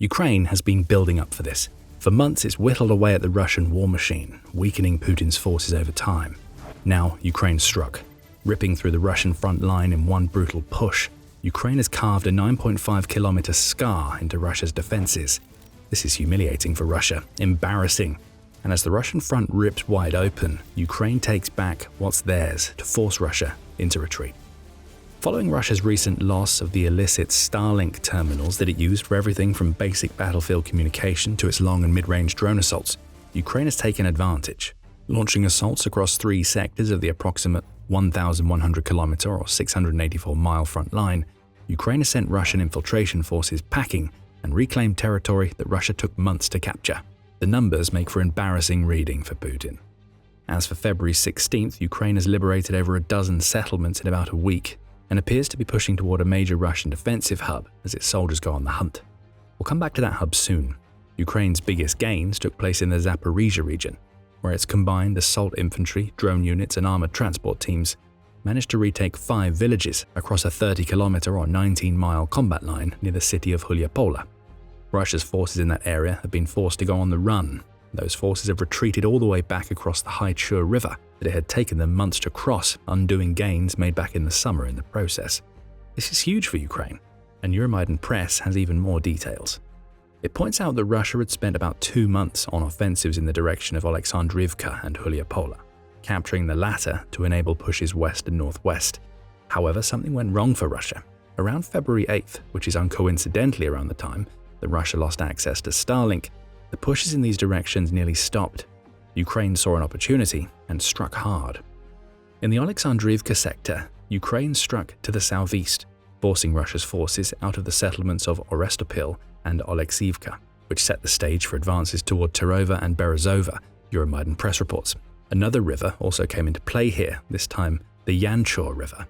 Ukraine has been building up for this. For months, it's whittled away at the Russian war machine, weakening Putin's forces over time. Now, Ukraine struck. Ripping through the Russian front line in one brutal push, Ukraine has carved a 9.5-kilometer scar into Russia's defenses. This is humiliating for Russia, embarrassing. And as the Russian front rips wide open, Ukraine takes back what's theirs to force Russia into retreat. Following Russia's recent loss of the illicit Starlink terminals that it used for everything from basic battlefield communication to its long and mid-range drone assaults, Ukraine has taken advantage. Launching assaults across 3 sectors of the approximate 1,100-kilometer or 684-mile front line, Ukraine has sent Russian infiltration forces packing and reclaimed territory that Russia took months to capture. The numbers make for embarrassing reading for Putin. As for February 16th, Ukraine has liberated over a dozen settlements in about a week and appears to be pushing toward a major Russian defensive hub as its soldiers go on the hunt. We'll come back to that hub soon. Ukraine's biggest gains took place in the Zaporizhzhia region, where its combined assault infantry, drone units and armored transport teams managed to retake 5 villages across a 30-kilometer or 19-mile combat line near the city of Humilia. Russia's forces in that area have been forced to go on the run. Those forces have retreated all the way back across the HUMILIATIng river that it had taken them months to cross, undoing gains made back in the summer in the process. This is huge for Ukraine, and Euromaidan Press has even more details. It points out that Russia had spent about 2 months on offensives in the direction of Alexandrivka and Humilia, capturing the latter to enable pushes west and northwest. However, something went wrong for Russia. Around February 8th, which is uncoincidentally around the time that Russia lost access to Starlink, the pushes in these directions nearly stopped. Ukraine saw an opportunity and struck hard. In the Alexandrivka sector, Ukraine struck to the southeast, forcing Russia's forces out of the settlements of Orestopil and Oleksivka, which set the stage for advances toward Terova and Berezova, Euromaidan Press reports. Another river also came into play here, this time the Yanchor River.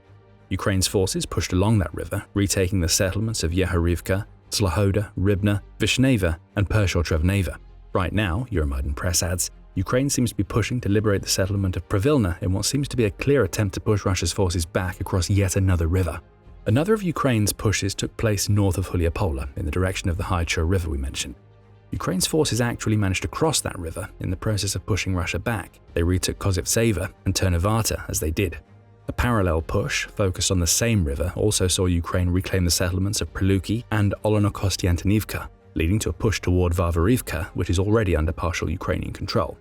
Ukraine's forces pushed along that river, retaking the settlements of Yehorivka, Slohoda, Ribna, Vishneva, and Pershotrevneva. Right now, Euromaidan Press adds, Ukraine seems to be pushing to liberate the settlement of Pravilna in what seems to be a clear attempt to push Russia's forces back across yet another river. Another of Ukraine's pushes took place north of Humilia in the direction of the Haichur River we mentioned. Ukraine's forces actually managed to cross that river in the process of pushing Russia back. They retook Kozhevtseva and Ternivata as they did. A parallel push, focused on the same river, also saw Ukraine reclaim the settlements of Preluki and Olonokostyantinivka, leading to a push toward Varvarivka, which is already under partial Ukrainian control.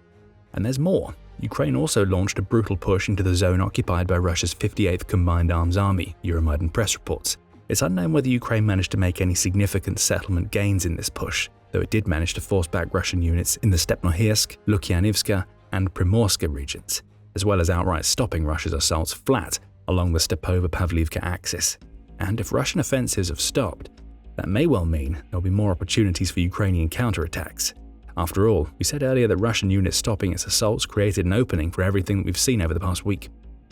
And there's more. Ukraine also launched a brutal push into the zone occupied by Russia's 58th Combined Arms Army, Euromaidan Press reports. It's unknown whether Ukraine managed to make any significant settlement gains in this push, though it did manage to force back Russian units in the Stepnohirsk, Lukyanivska, and Primorska regions, as well as outright stopping Russia's assaults flat along the Stepova-Pavlivka axis. And if Russian offensives have stopped, that may well mean there'll be more opportunities for Ukrainian counterattacks. After all, we said earlier that Russian units stopping its assaults created an opening for everything that we've seen over the past week.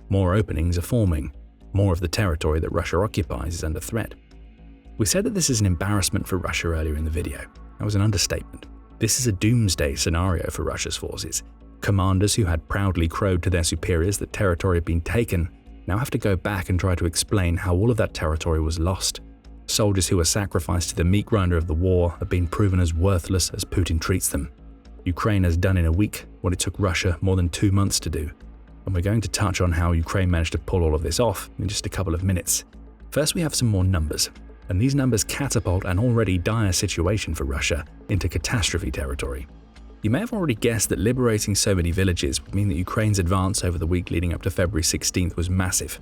More openings are forming. More of the territory that Russia occupies is under threat. We said that this is an embarrassment for Russia earlier in the video. That was an understatement. This is a doomsday scenario for Russia's forces. Commanders who had proudly crowed to their superiors that territory had been taken now have to go back and try to explain how all of that territory was lost. Soldiers who were sacrificed to the meat grinder of the war have been proven as worthless as Putin treats them. Ukraine has done in a week what it took Russia more than 2 months to do. And we're going to touch on how Ukraine managed to pull all of this off in just a couple of minutes. First, we have some more numbers. And these numbers catapult an already dire situation for Russia into catastrophe territory. You may have already guessed that liberating so many villages would mean that Ukraine's advance over the week leading up to February 16th was massive.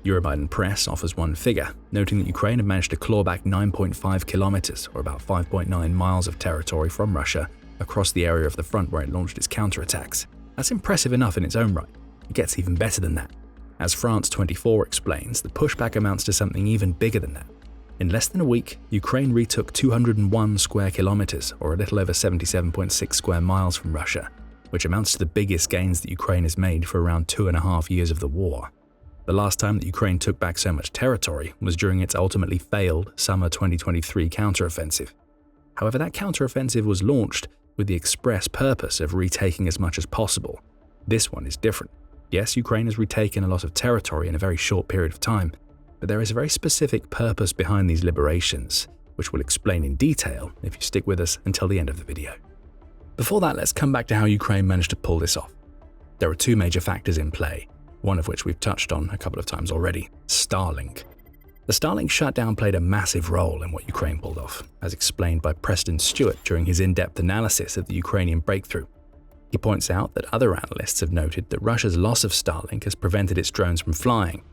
Euromaidan Press offers one figure, noting that Ukraine had managed to claw back 9.5 kilometers, or about 5.9 miles of territory from Russia across the area of the front where it launched its counterattacks. That's impressive enough in its own right. It gets even better than that. As France 24 explains, the pushback amounts to something even bigger than that. In less than a week, Ukraine retook 201 square kilometers, or a little over 77.6 square miles from Russia, which amounts to the biggest gains that Ukraine has made for around 2.5 years of the war. The last time that Ukraine took back so much territory was during its ultimately failed summer 2023 counteroffensive. However, that counteroffensive was launched with the express purpose of retaking as much as possible. This one is different. Yes, Ukraine has retaken a lot of territory in a very short period of time, but there is a very specific purpose behind these liberations, which we'll explain in detail if you stick with us until the end of the video. Before that, let's come back to how Ukraine managed to pull this off. There are two major factors in play, one of which we've touched on a couple of times already: Starlink. The Starlink shutdown played a massive role in what Ukraine pulled off, as explained by Preston Stewart during his in-depth analysis of the Ukrainian breakthrough. He points out that other analysts have noted that Russia's loss of Starlink has prevented its drones from flying.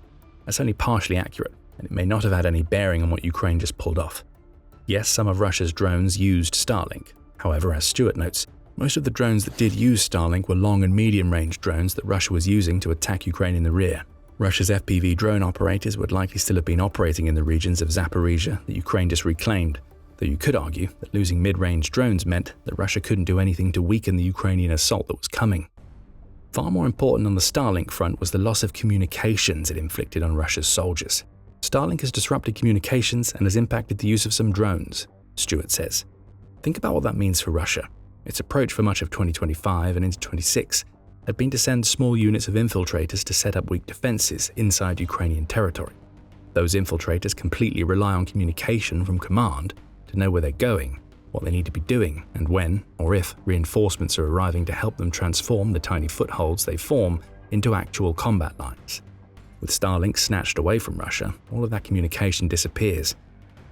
That's only partially accurate, and it may not have had any bearing on what Ukraine just pulled off. Yes, some of Russia's drones used Starlink. However, as Stewart notes, most of the drones that did use Starlink were long and medium-range drones that Russia was using to attack Ukraine in the rear. Russia's FPV drone operators would likely still have been operating in the regions of Zaporizhzhia that Ukraine just reclaimed, though you could argue that losing mid-range drones meant that Russia couldn't do anything to weaken the Ukrainian assault that was coming. Far more important on the Starlink front was the loss of communications it inflicted on Russia's soldiers. Starlink has disrupted communications and has impacted the use of some drones, Stewart says. Think about what that means for Russia. Its approach for much of 2025 and into 26 had been to send small units of infiltrators to set up weak defenses inside Ukrainian territory. Those infiltrators completely rely on communication from command to know where they're going, what they need to be doing, and when, or if, reinforcements are arriving to help them transform the tiny footholds they form into actual combat lines. With Starlink snatched away from Russia, all of that communication disappears,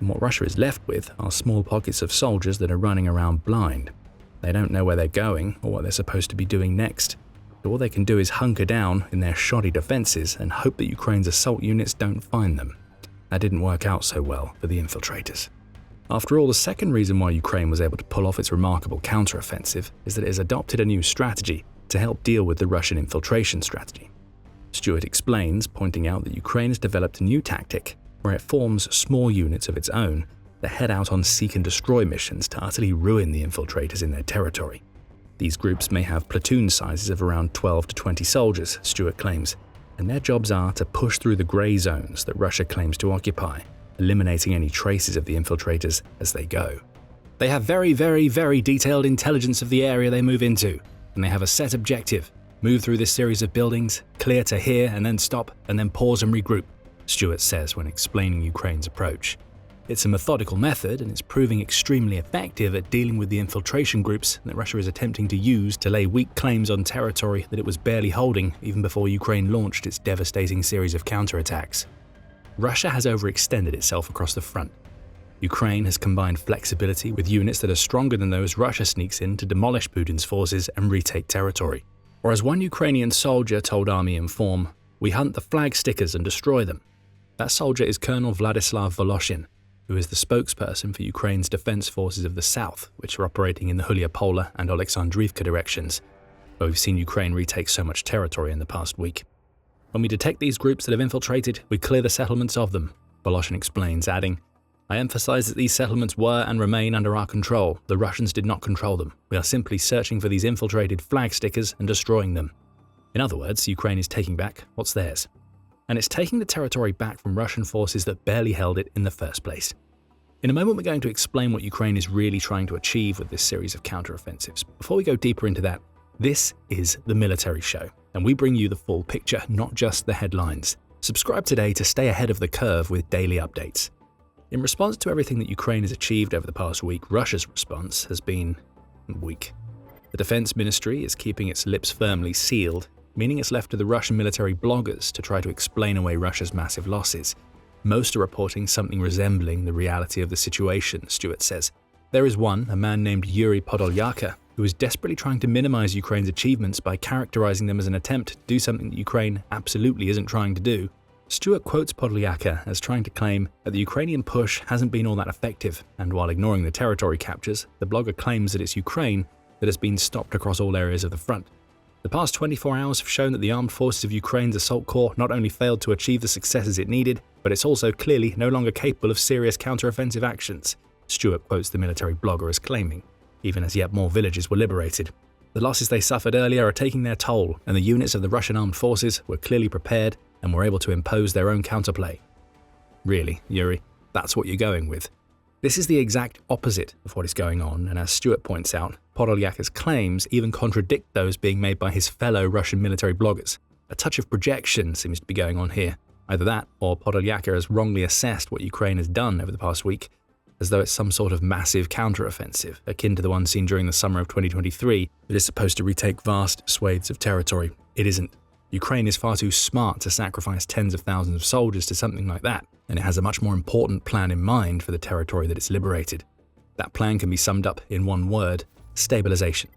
and what Russia is left with are small pockets of soldiers that are running around blind. They don't know where they're going or what they're supposed to be doing next. So all they can do is hunker down in their shoddy defenses and hope that Ukraine's assault units don't find them. That didn't work out so well for the infiltrators. After all, the second reason why Ukraine was able to pull off its remarkable counteroffensive is that it has adopted a new strategy to help deal with the Russian infiltration strategy. Stewart explains, pointing out that Ukraine has developed a new tactic where it forms small units of its own that head out on seek and destroy missions to utterly ruin the infiltrators in their territory. These groups may have platoon sizes of around 12 to 20 soldiers, Stewart claims, and their jobs are to push through the grey zones that Russia claims to occupy, eliminating any traces of the infiltrators as they go. They have very, very, very detailed intelligence of the area they move into, and they have a set objective: move through this series of buildings, clear to here and then stop, and then pause and regroup, Stewart says when explaining Ukraine's approach. It's a methodical method, and it's proving extremely effective at dealing with the infiltration groups that Russia is attempting to use to lay weak claims on territory that it was barely holding even before Ukraine launched its devastating series of counterattacks. Russia has overextended itself across the front. Ukraine has combined flexibility with units that are stronger than those Russia sneaks in to demolish Putin's forces and retake territory. Or as one Ukrainian soldier told Army Inform, "We hunt the flag stickers and destroy them." That soldier is Colonel Vladimir Voloshin, who is the spokesperson for Ukraine's defense forces of the south, which are operating in the Hulia and Oleksandrivka directions, where we've seen Ukraine retake so much territory in the past week. "When we detect these groups that have infiltrated, we clear the settlements of them," Voloshin explains, adding, "I emphasize that these settlements were and remain under our control. The Russians did not control them. We are simply searching for these infiltrated flag stickers and destroying them." In other words, Ukraine is taking back what's theirs. And it's taking the territory back from Russian forces that barely held it in the first place. In a moment, we're going to explain what Ukraine is really trying to achieve with this series of counteroffensives. Before we go deeper into that, this is the Military Show, and we bring you the full picture, not just the headlines. Subscribe today to stay ahead of the curve with daily updates. In response to everything that Ukraine has achieved over the past week, Russia's response has been weak. The Defense Ministry is keeping its lips firmly sealed, meaning it's left to the Russian military bloggers to try to explain away Russia's massive losses. Most are reporting something resembling the reality of the situation, Stewart says. There is one, a man named Yuri Podolyaka, who is desperately trying to minimize Ukraine's achievements by characterizing them as an attempt to do something that Ukraine absolutely isn't trying to do. Stewart quotes Podolyaka as trying to claim that the Ukrainian push hasn't been all that effective, and while ignoring the territory captures, the blogger claims that it's Ukraine that has been stopped across all areas of the front. The past 24 hours have shown that the armed forces of Ukraine's assault corps not only failed to achieve the successes it needed, but it's also clearly no longer capable of serious counteroffensive actions, Stewart quotes the military blogger as claiming, even as yet more villages were liberated. The losses they suffered earlier are taking their toll, and the units of the Russian armed forces were clearly prepared and were able to impose their own counterplay. Really, Yuri, that's what you're going with. This is the exact opposite of what is going on, and as Stewart points out, Podolyaka's claims even contradict those being made by his fellow Russian military bloggers. A touch of projection seems to be going on here. Either that, or Podolyaka has wrongly assessed what Ukraine has done over the past week, as though it's some sort of massive counteroffensive, akin to the one seen during the summer of 2023, that is supposed to retake vast swathes of territory. It isn't. Ukraine is far too smart to sacrifice tens of thousands of soldiers to something like that, and it has a much more important plan in mind for the territory that it's liberated. That plan can be summed up in one word: stabilization.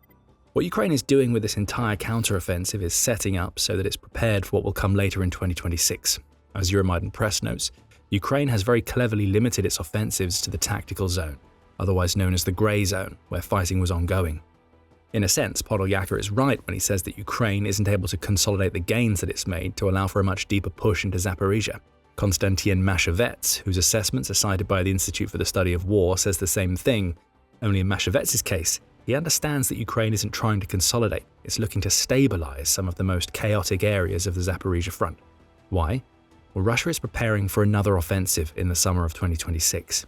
What Ukraine is doing with this entire counteroffensive is setting up so that it's prepared for what will come later in 2026. As Euromaidan Press notes, Ukraine has very cleverly limited its offensives to the tactical zone, otherwise known as the grey zone, where fighting was ongoing. In a sense, Podolyak is right when he says that Ukraine isn't able to consolidate the gains that it's made to allow for a much deeper push into Zaporizhzhia. Konstantin Mashevets, whose assessments are cited by the Institute for the Study of War, says the same thing, only in Mashevets' case, he understands that Ukraine isn't trying to consolidate, it's looking to stabilize some of the most chaotic areas of the Zaporizhzhia front. Why? Well, Russia is preparing for another offensive in the summer of 2026.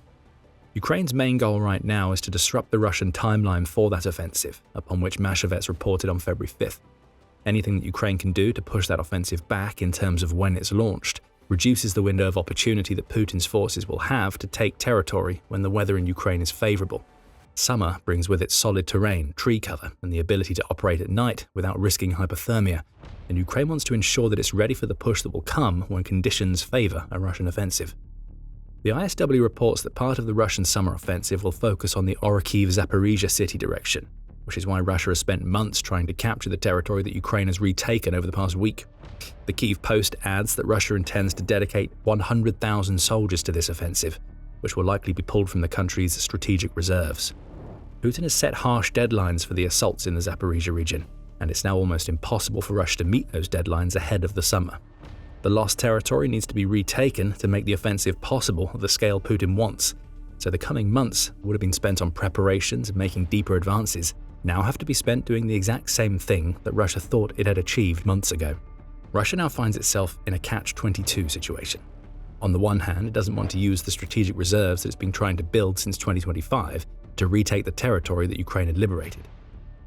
Ukraine's main goal right now is to disrupt the Russian timeline for that offensive, upon which Mashevets reported on February 5th. Anything that Ukraine can do to push that offensive back in terms of when it's launched reduces the window of opportunity that Putin's forces will have to take territory when the weather in Ukraine is favorable. Summer brings with it solid terrain, tree cover, and the ability to operate at night without risking hypothermia, and Ukraine wants to ensure that it's ready for the push that will come when conditions favor a Russian offensive. The ISW reports that part of the Russian summer offensive will focus on the Orikhiv-Zaporizhzhia city direction, which is why Russia has spent months trying to capture the territory that Ukraine has retaken over the past week. The Kyiv Post adds that Russia intends to dedicate 100,000 soldiers to this offensive, which will likely be pulled from the country's strategic reserves. Putin has set harsh deadlines for the assaults in the Zaporizhzhia region, and it's now almost impossible for Russia to meet those deadlines ahead of the summer. The lost territory needs to be retaken to make the offensive possible at the scale Putin wants, so the coming months would have been spent on preparations and making deeper advances, now have to be spent doing the exact same thing that Russia thought it had achieved months ago. Russia now finds itself in a catch-22 situation. On the one hand, it doesn't want to use the strategic reserves that it's been trying to build since 2025 to retake the territory that Ukraine had liberated.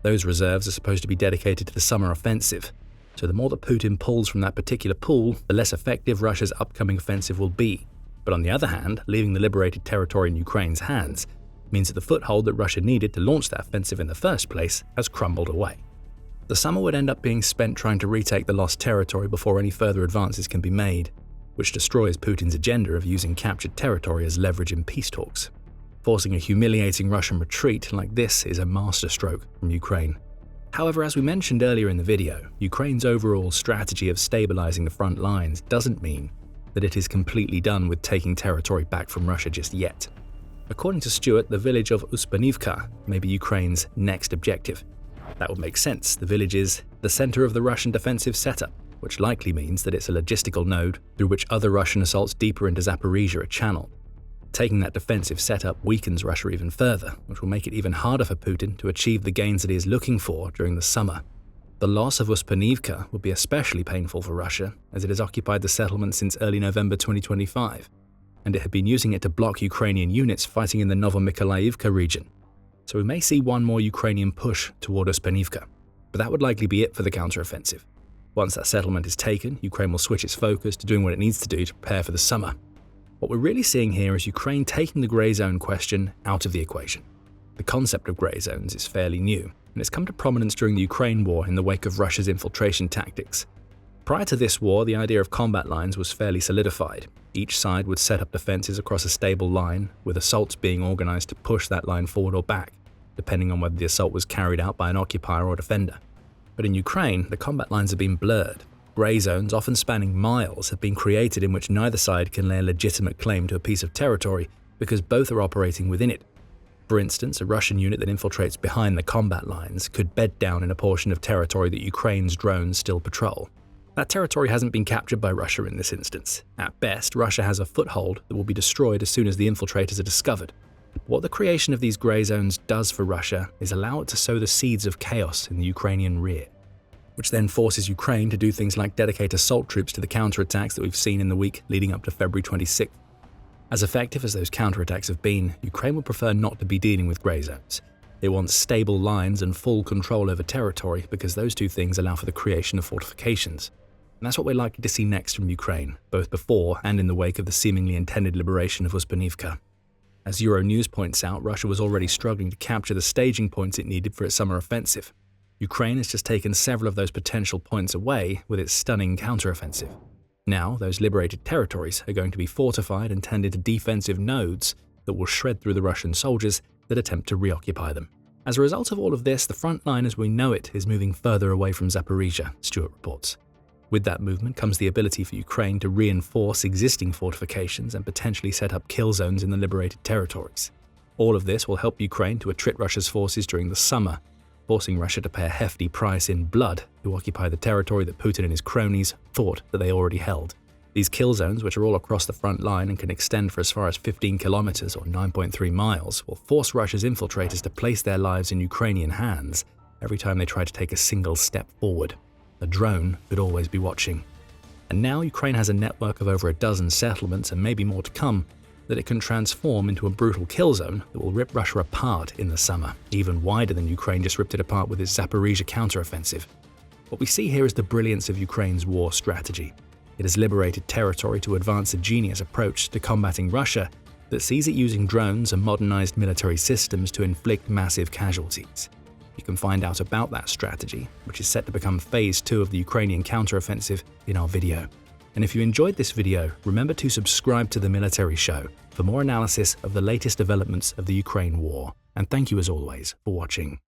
Those reserves are supposed to be dedicated to the summer offensive, so the more that Putin pulls from that particular pool, the less effective Russia's upcoming offensive will be. But on the other hand, leaving the liberated territory in Ukraine's hands means that the foothold that Russia needed to launch that offensive in the first place has crumbled away. The summer would end up being spent trying to retake the lost territory before any further advances can be made, which destroys Putin's agenda of using captured territory as leverage in peace talks. Forcing a humiliating Russian retreat like this is a masterstroke from Ukraine. However, as we mentioned earlier in the video, Ukraine's overall strategy of stabilizing the front lines doesn't mean that it is completely done with taking territory back from Russia just yet. According to Stewart, the village of Uspanivka may be Ukraine's next objective. That would make sense. The village is the center of the Russian defensive setup, which likely means that it's a logistical node through which other Russian assaults deeper into Zaporizhzhia are channeled. Taking that defensive setup weakens Russia even further, which will make it even harder for Putin to achieve the gains that he is looking for during the summer. The loss of Uspanivka would be especially painful for Russia, as it has occupied the settlement since early November 2025, and it had been using it to block Ukrainian units fighting in the Novomykolaivka region. So we may see one more Ukrainian push toward Uspanivka, but that would likely be it for the counteroffensive. Once that settlement is taken, Ukraine will switch its focus to doing what it needs to do to prepare for the summer. What we're really seeing here is Ukraine taking the grey zone question out of the equation. The concept of grey zones is fairly new, and it's come to prominence during the Ukraine war in the wake of Russia's infiltration tactics. Prior to this war, the idea of combat lines was fairly solidified. Each side would set up defenses across a stable line, with assaults being organized to push that line forward or back, depending on whether the assault was carried out by an occupier or defender. But in Ukraine, the combat lines have been blurred. Grey zones, often spanning miles, have been created in which neither side can lay a legitimate claim to a piece of territory because both are operating within it. For instance, a Russian unit that infiltrates behind the combat lines could bed down in a portion of territory that Ukraine's drones still patrol. That territory hasn't been captured by Russia in this instance. At best, Russia has a foothold that will be destroyed as soon as the infiltrators are discovered. What the creation of these grey zones does for Russia is allow it to sow the seeds of chaos in the Ukrainian rear, which then forces Ukraine to do things like dedicate assault troops to the counterattacks that we've seen in the week leading up to February 26th. As effective as those counterattacks have been, Ukraine would prefer not to be dealing with grey zones. It wants stable lines and full control over territory because those two things allow for the creation of fortifications. And that's what we're likely to see next from Ukraine, both before and in the wake of the seemingly intended liberation of Uspanivka. As Euronews points out, Russia was already struggling to capture the staging points it needed for its summer offensive. Ukraine has just taken several of those potential points away with its stunning counteroffensive. Now, those liberated territories are going to be fortified and turned into defensive nodes that will shred through the Russian soldiers that attempt to reoccupy them. As a result of all of this, the front line as we know it is moving further away from Zaporizhzhia, Stewart reports. With that movement comes the ability for Ukraine to reinforce existing fortifications and potentially set up kill zones in the liberated territories. All of this will help Ukraine to attrit Russia's forces during the summer, forcing Russia to pay a hefty price in blood to occupy the territory that Putin and his cronies thought that they already held. These kill zones, which are all across the front line and can extend for as far as 15 kilometers or 9.3 miles, will force Russia's infiltrators to place their lives in Ukrainian hands every time they try to take a single step forward. A drone could always be watching. And now Ukraine has a network of over a dozen settlements, and maybe more to come, that it can transform into a brutal kill zone that will rip Russia apart in the summer, even wider than Ukraine just ripped it apart with its Zaporizhzhia counteroffensive. What we see here is the brilliance of Ukraine's war strategy. It has liberated territory to advance a genius approach to combating Russia that sees it using drones and modernized military systems to inflict massive casualties. You can find out about that strategy, which is set to become Phase 2 of the Ukrainian counteroffensive, in our video. And if you enjoyed this video, remember to subscribe to The Military Show for more analysis of the latest developments of the Ukraine war. And thank you as always for watching.